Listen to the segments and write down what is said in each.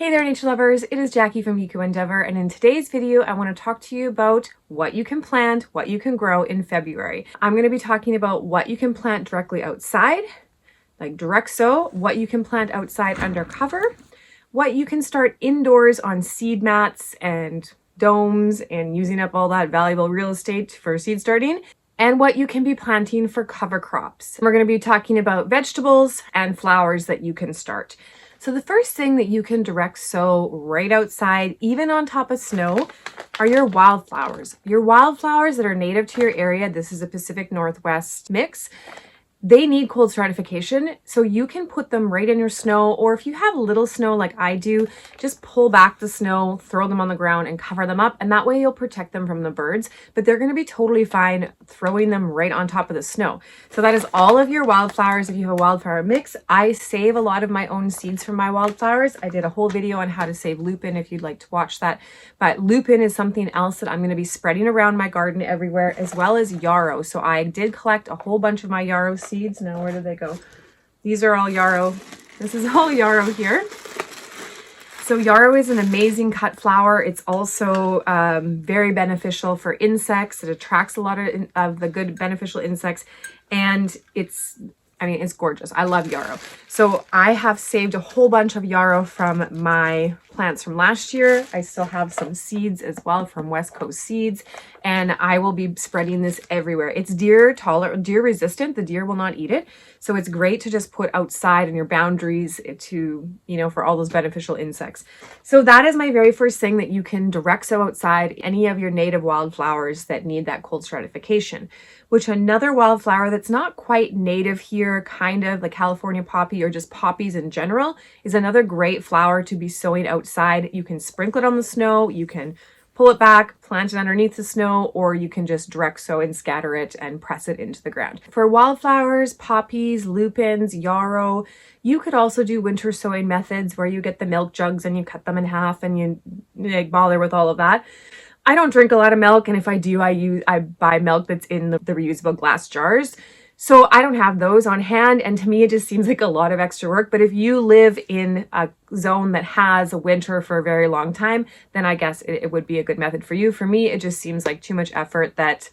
Hey there, nature lovers. It is Jackie from Eco Endeavor, and in today's video, I want to talk to you about what you can plant, what you can grow in February. I'm going to be talking about what you can plant directly outside, like direct sow, what you can plant outside under cover, what you can start indoors on seed mats and domes and using up all that valuable real estate for seed starting, and what you can be planting for cover crops. We're going to be talking about vegetables and flowers that you can start. So the first thing that you can direct sow right outside, even on top of snow, are your wildflowers. Your wildflowers that are native to your area, this is a Pacific Northwest mix, they need cold stratification, so you can put them right in your snow, or if you have little snow like I do, just pull back the snow, throw them on the ground and cover them up, and that way you'll protect them from the birds, but they're going to be totally fine throwing them right on top of the snow. So that is all of your wildflowers. If you have a wildflower mix, I save a lot of my own seeds from my wildflowers. I did a whole video on how to save lupin if you'd like to watch that, but lupin is something else that I'm going to be spreading around my garden everywhere, as well as yarrow. So I did collect a whole bunch of my yarrow seeds. Now, where did they go? These are all yarrow. This is all yarrow here. So yarrow is an amazing cut flower. It's also very beneficial for insects. It attracts a lot of the good beneficial insects, and it's gorgeous. I love yarrow. So I have saved a whole bunch of yarrow from my plants from last year. I still have some seeds as well from West Coast Seeds, and I will be spreading this everywhere. It's deer resistant. The deer will not eat it. So it's great to just put outside in your boundaries to, for all those beneficial insects. So that is my very first thing that you can direct sow outside, any of your native wildflowers that need that cold stratification. Which another wildflower that's not quite native here, kind of like California poppy or just poppies in general, is another great flower to be sowing outside. You can sprinkle it on the snow, you can pull it back, plant it underneath the snow, or you can just direct sow and scatter it and press it into the ground. For wildflowers, poppies, lupins, yarrow, you could also do winter sowing methods where you get the milk jugs and you cut them in half and you bother with all of that. I don't drink a lot of milk, and if I do, I buy milk that's in the reusable glass jars. So I don't have those on hand, and to me it just seems like a lot of extra work. But if you live in a zone that has a winter for a very long time, then I guess it would be a good method for you. For me, it just seems like too much effort that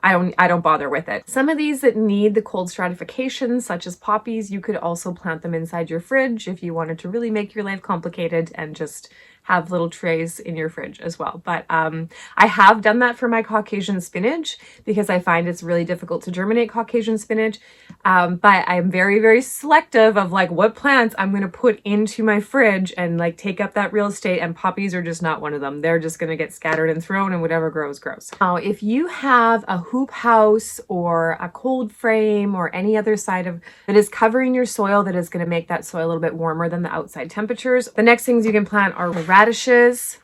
I don't bother with it. Some of these that need the cold stratification, such as poppies, you could also plant them inside your fridge if you wanted to really make your life complicated and just have little trays in your fridge as well. But I have done that for my Caucasian spinach because I find it's really difficult to germinate Caucasian spinach. But I'm very, very selective of like what plants I'm going to put into my fridge and like take up that real estate, and poppies are just not one of them. They're just going to get scattered and thrown, and whatever grows, grows. Now, if you have a hoop house or a cold frame or any other side of that is covering your soil that is going to make that soil a little bit warmer than the outside temperatures, the next things you can plant are radishes,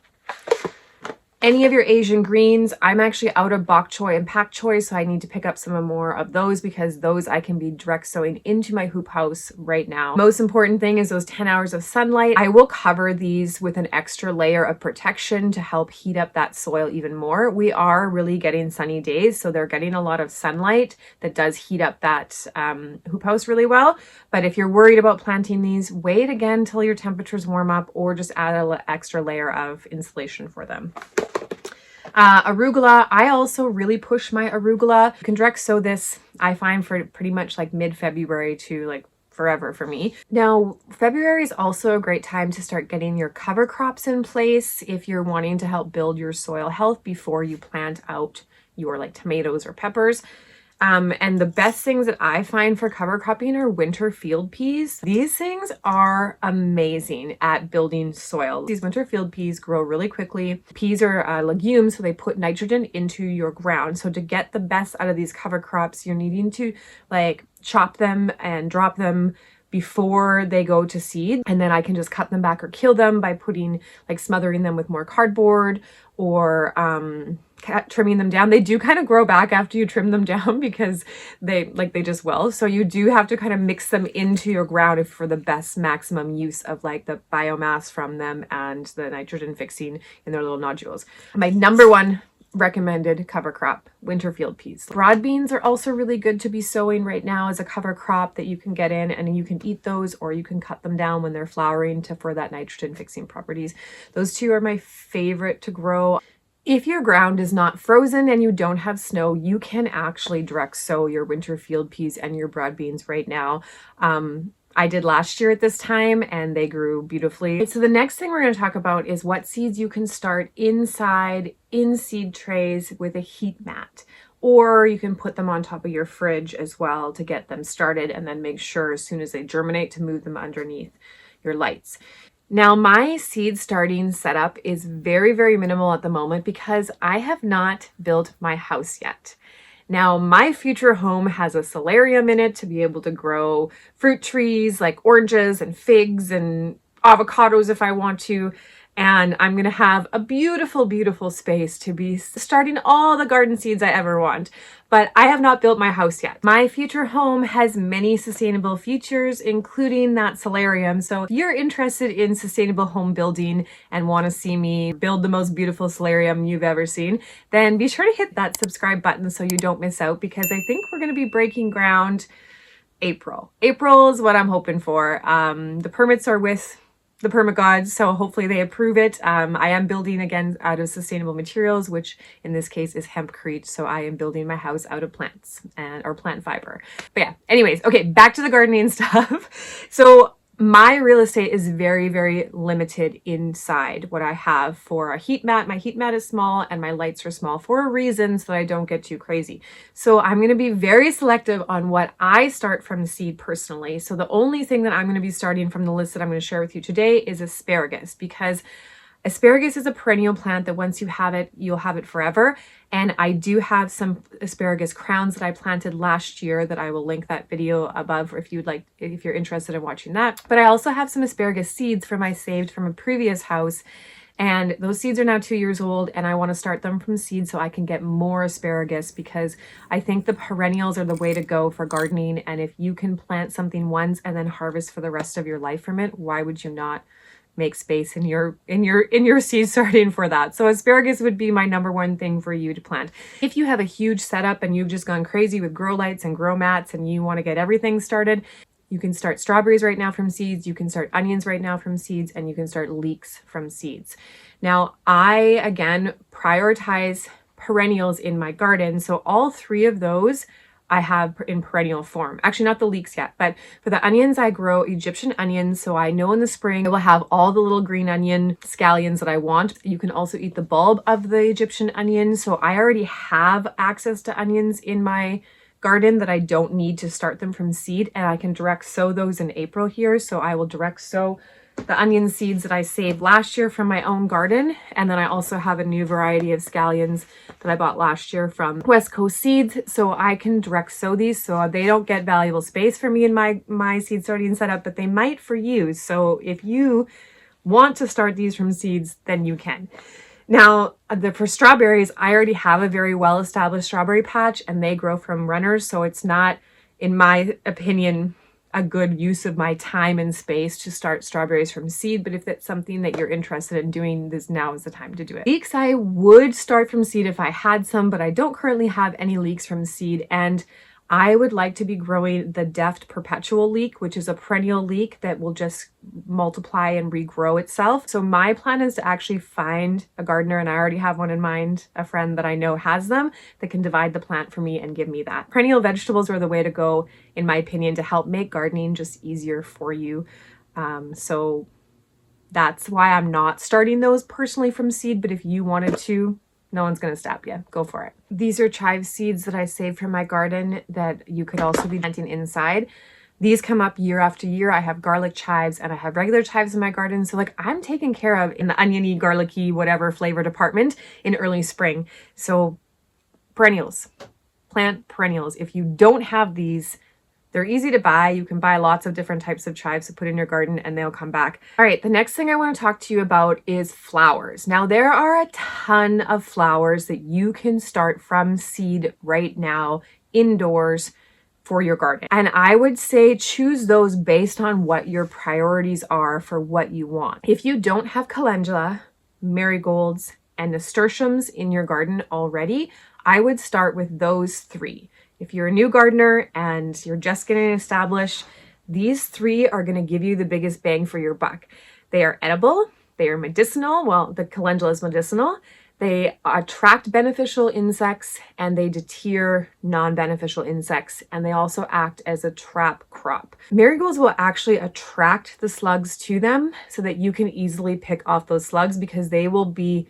any of your Asian greens. I'm actually out of Bok Choi and Pac Choi, so I need to pick up some more of those because those I can be direct sowing into my hoop house right now. Most important thing is those 10 hours of sunlight. I will cover these with an extra layer of protection to help heat up that soil even more. We are really getting sunny days, so they're getting a lot of sunlight that does heat up that hoop house really well. But if you're worried about planting these, wait again till your temperatures warm up, or just add an extra layer of insulation for them. Arugula, I also really push my arugula. You can direct sow this, I find, for pretty much like mid-February to like forever for me. Now, February is also a great time to start getting your cover crops in place if you're wanting to help build your soil health before you plant out your like tomatoes or peppers. And the best things that I find for cover cropping are winter field peas. These things are amazing at building soil. These winter field peas grow really quickly. Peas are legumes, so they put nitrogen into your ground. So to get the best out of these cover crops, you're needing to like chop them and drop them before they go to seed, and then I can just cut them back or kill them by smothering them with more cardboard or trimming them down. They do kind of grow back after you trim them down because they just will. So you do have to kind of mix them into your ground for the best maximum use of like the biomass from them and the nitrogen fixing in their little nodules. My number one recommended cover crop, winter field peas. Broad beans are also really good to be sowing right now as a cover crop that you can get in, and you can eat those or you can cut them down when they're flowering for that nitrogen fixing properties. Those two are my favorite to grow. If your ground is not frozen and you don't have snow, you can actually direct sow your winter field peas and your broad beans right now. I did last year at this time and they grew beautifully. So the next thing we're going to talk about is what seeds you can start inside in seed trays with a heat mat. Or you can put them on top of your fridge as well to get them started, and then make sure as soon as they germinate to move them underneath your lights. Now my seed starting setup is very, very minimal at the moment because I have not built my house yet. Now, my future home has a solarium in it to be able to grow fruit trees like oranges and figs and avocados if I want to. And I'm going to have a beautiful, beautiful space to be starting all the garden seeds I ever want. But I have not built my house yet. My future home has many sustainable features, including that solarium. So if you're interested in sustainable home building and want to see me build the most beautiful solarium you've ever seen, then be sure to hit that subscribe button so you don't miss out, because I think we're going to be breaking ground April. April is what I'm hoping for. The permits are with the permit gods, so hopefully they approve it. I am building again out of sustainable materials, which in this case is hempcrete. So I am building my house out of plants or plant fiber. But yeah, anyways, okay, back to the gardening stuff. So my real estate is very, very limited inside what I have for a heat mat. My heat mat is small and my lights are small for a reason so that I don't get too crazy. So I'm going to be very selective on what I start from seed personally. So the only thing that I'm going to be starting from the list that I'm going to share with you today is asparagus, because asparagus is a perennial plant that once you have it, you'll have it forever. And I do have some asparagus crowns that I planted last year that I will link that video above if you're interested in watching that. But I also have some asparagus seeds I saved from a previous house. And those seeds are now 2 years old, and I want to start them from seed so I can get more asparagus, because I think the perennials are the way to go for gardening. And if you can plant something once and then harvest for the rest of your life from it, why would you not make space in your seed starting for that? So asparagus would be my number one thing for you to plant. If you have a huge setup and you've just gone crazy with grow lights and grow mats and you want to get everything started, you can start strawberries right now from seeds, you can start onions right now from seeds, and you can start leeks from seeds. Now, I, again, prioritize perennials in my garden. So all three of those I have in perennial form. Actually, not the leeks yet, but for the onions, I grow Egyptian onions. So I know in the spring I will have all the little green onion scallions that I want. You can also eat the bulb of the Egyptian onion. So I already have access to onions in my garden that I don't need to start them from seed, and I can direct sow those in April here. So I will direct sow the onion seeds that I saved last year from my own garden. And then I also have a new variety of scallions that I bought last year from West Coast Seeds. So I can direct sow these so they don't get valuable space for me in my seed starting setup, but they might for you. So if you want to start these from seeds, then you can. Now, for strawberries, I already have a very well-established strawberry patch and they grow from runners. So it's not, in my opinion, a good use of my time and space to start strawberries from seed. But if it's something that you're interested in doing, now is the time to do it. Leeks, I would start from seed if I had some, but I don't currently have any leeks from seed. And I would like to be growing the Delft Perpetual leek, which is a perennial leek that will just multiply and regrow itself. So my plan is to actually find a gardener, and I already have one in mind, a friend that I know has them, that can divide the plant for me and give me that. Perennial vegetables are the way to go, in my opinion, to help make gardening just easier for you. So that's why I'm not starting those personally from seed, but if you wanted to, no one's going to stop you. Go for it. These are chive seeds that I saved from my garden that you could also be planting inside. These come up year after year. I have garlic chives and I have regular chives in my garden. So I'm taken care of in the oniony, garlicky, whatever flavor department in early spring. So perennials, plant perennials. If you don't have these, they're easy to buy. You can buy lots of different types of chives to put in your garden and they'll come back. All right, the next thing I want to talk to you about is flowers. Now, there are a ton of flowers that you can start from seed right now indoors for your garden. And I would say choose those based on what your priorities are for what you want. If you don't have calendula, marigolds, and nasturtiums in your garden already, I would start with those 3. If you're a new gardener and you're just getting established, these 3 are going to give you the biggest bang for your buck. They are edible, they are medicinal. Well, the calendula is medicinal. They attract beneficial insects and they deter non-beneficial insects, and they also act as a trap crop. Marigolds will actually attract the slugs to them so that you can easily pick off those slugs, because they will be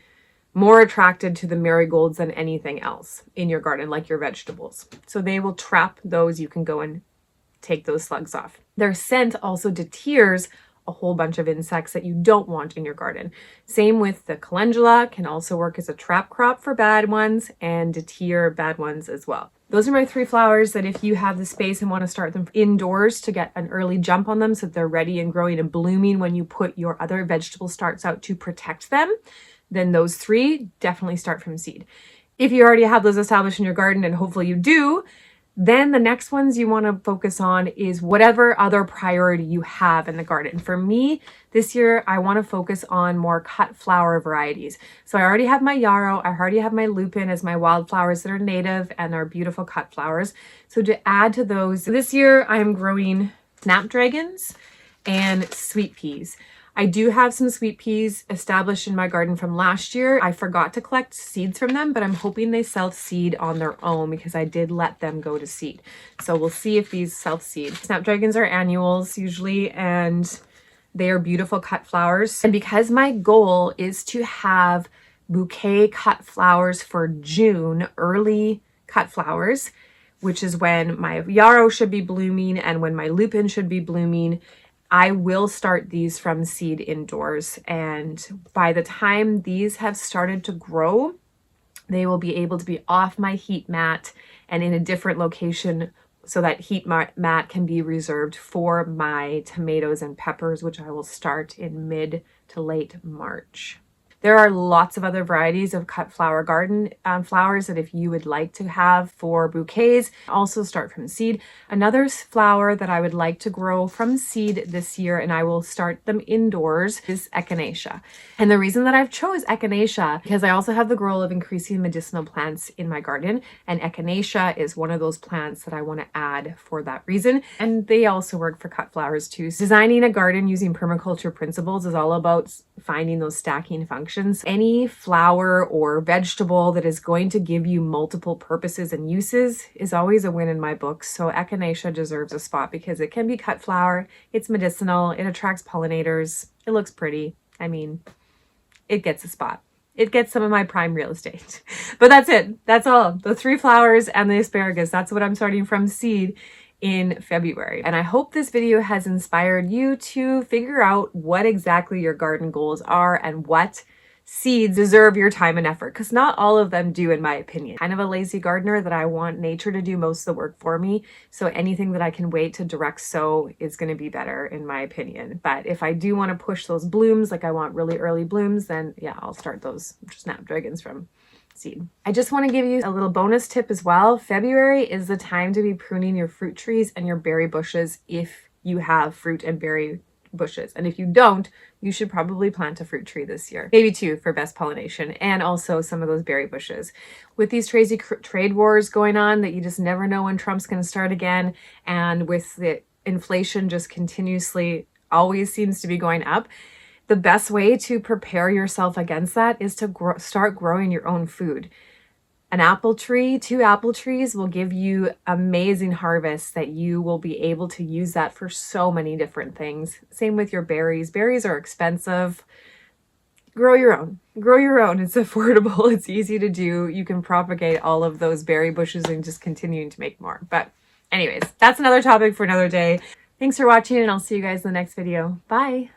more attracted to the marigolds than anything else in your garden, like your vegetables. So they will trap those. You can go and take those slugs off. Their scent also deters a whole bunch of insects that you don't want in your garden. Same with the calendula, can also work as a trap crop for bad ones and deter bad ones as well. Those are my 3 flowers that if you have the space and want to start them indoors to get an early jump on them so that they're ready and growing and blooming when you put your other vegetable starts out to protect them, then those 3 definitely start from seed. If you already have those established in your garden, and hopefully you do, then the next ones you want to focus on is whatever other priority you have in the garden. For me, this year, I want to focus on more cut flower varieties. So I already have my Yarrow, I already have my Lupin as my wildflowers that are native and are beautiful cut flowers. So to add to those, this year I'm growing Snapdragons and sweet peas. I do have some sweet peas established in my garden from last year. I forgot to collect seeds from them, but I'm hoping they self-seed on their own because I did let them go to seed. So we'll see if these self-seed. Snapdragons are annuals usually, and they are beautiful cut flowers. And because my goal is to have bouquet cut flowers for June, early cut flowers, which is when my Yarrow should be blooming and when my Lupin should be blooming, I will start these from seed indoors, and by the time these have started to grow, they will be able to be off my heat mat and in a different location so that heat mat can be reserved for my tomatoes and peppers, which I will start in mid to late March. There are lots of other varieties of cut flower garden flowers that if you would like to have for bouquets, also start from seed. Another flower that I would like to grow from seed this year, and I will start them indoors, is Echinacea. And the reason that I've chose Echinacea, because I also have the goal of increasing medicinal plants in my garden, and Echinacea is one of those plants that I want to add for that reason. And they also work for cut flowers too. So designing a garden using permaculture principles is all about finding those stacking functions. Any flower or vegetable that is going to give you multiple purposes and uses is always a win in my book. So Echinacea deserves a spot because it can be cut flower, it's medicinal, it attracts pollinators, it looks pretty. I mean, it gets a spot. It gets some of my prime real estate. But that's it. That's all. The 3 flowers and the asparagus. That's what I'm starting from seed in February. And I hope this video has inspired you to figure out what exactly your garden goals are and what seeds deserve your time and effort, because not all of them do, in my opinion. Kind of a lazy gardener that I want nature to do most of the work for me. So anything that I can wait to direct sow is going to be better, in my opinion. But if I do want to push those blooms, like I want really early blooms, then yeah, I'll start those Snapdragons from seed. I just want to give you a little bonus tip as well. February is the time to be pruning your fruit trees and your berry bushes if you have fruit and berry bushes. And if you don't, you should probably plant a fruit tree this year. Maybe 2 for best pollination, and also some of those berry bushes. With these crazy trade wars going on that you just never know when Trump's going to start again, and with the inflation just continuously always seems to be going up, the best way to prepare yourself against that is to start growing your own food. An apple tree, 2 apple trees will give you amazing harvests that you will be able to use that for so many different things. Same with your berries. Berries are expensive. Grow your own. Grow your own. It's affordable. It's easy to do. You can propagate all of those berry bushes and just continuing to make more. But anyways, that's another topic for another day. Thanks for watching, and I'll see you guys in the next video. Bye.